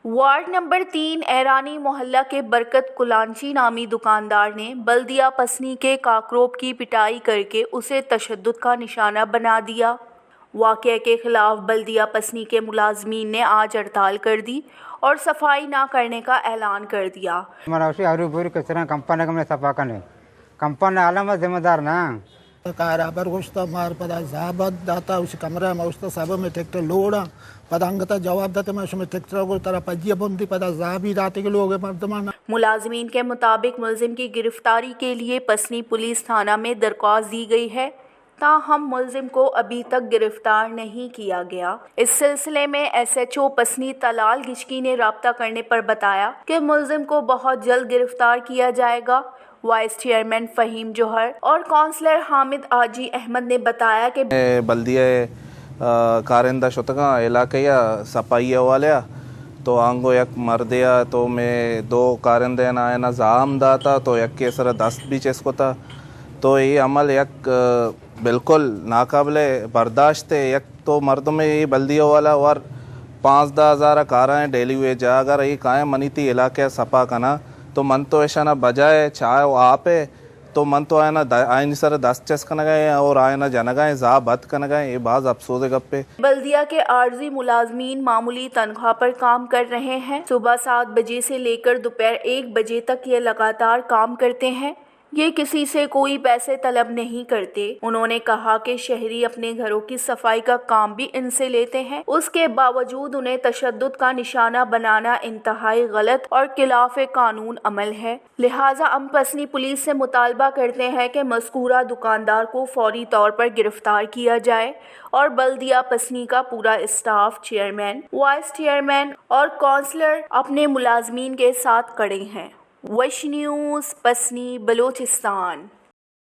Ward number 3 ऐरानी मोहल्ला के बरकत कुलांची नामी दुकानदार ने बल्दिया पसनी के काकरोब की पिटाई करके उसे तशद्दुद का निशाना बना दिया। वाक़ये के खिलाफ बल्दिया पसनी के मुलाजमीन ने आज हड़ताल कर दी और सफाई ना करने का ऐलान कर दिया। कंपनी आलम जिम्मेदार ना काराबर गोश्त मार पदा जाबत दाता उस कमरा में उस सब में ट्रैक्टर लोड़ा पदांगता जवाब देते मैं उसमें ट्रैक्टर को तरह पजिया बंदी पदा जाबी रात के लोग मर्दमान। मुलाजमीन के मुताबिक मुलजिम की गिरफ्तारी के लिए पसनी पुलिस थाना में दरख्वास्त दी गई है, ताहम मुलजिम को अभी तक गिरफ्तार नहीं किया गया। इस सिलसिले में SHO पसनी तलाल गिचकी ने राब्ता करने पर बताया कि मुलजिम को बहुत जल्द गिरफ्तार किया जाएगा। वाइस चेयरमैन फ़हीम जोहर और काउंसलर हामिद आजी अहमद ने बताया कि बल्दिया कारिंदा शुतगा इलाके सफाई वाले तो आंगो यक मर्दिया तो मैं दो कारिंदे ना है ना जाम दाता तो यक के सर दस्त भी चेस्को था तो ये अमल यक बिल्कुल नाकाबिले बर्दाश्त है। यक तो मर्द में ये बल्दिया वाला और 5-10 कारें डेली वे जा अगर ये काएँ मनी थी इलाके सफा करना तो मन तो ऐसा ना बजाए चाहे वो आप है तो मन तो आए ना आइन सर 10 चेस कन गए और आए ना जन गए जा बद कन गए ये बाज अफसोस गप्पे। बल्दिया के आर्जी मुलाजमीन मामूली तनख्वाह पर काम कर रहे हैं। सुबह 7 बजे से लेकर दोपहर 1 बजे तक ये लगातार काम करते हैं। ये किसी से कोई पैसे तलब नहीं करते। उन्होंने कहा कि शहरी अपने घरों की सफाई का काम भी इनसे लेते हैं, उसके बावजूद उन्हें तशद्दुद का निशाना बनाना इंतहाई गलत और खिलाफ कानून अमल है। लिहाजा हम पसनी पुलिस से मुतालबा करते हैं कि मज़कूरा दुकानदार को फौरी तौर पर गिरफ्तार किया जाए और बल्दिया पसनी का पूरा स्टाफ, चेयरमैन, वाइस चेयरमैन और काउंसलर अपने मुलाजमीन के साथ खड़े हैं। वश न्यूज़, पसनी, बलोचिस्तान।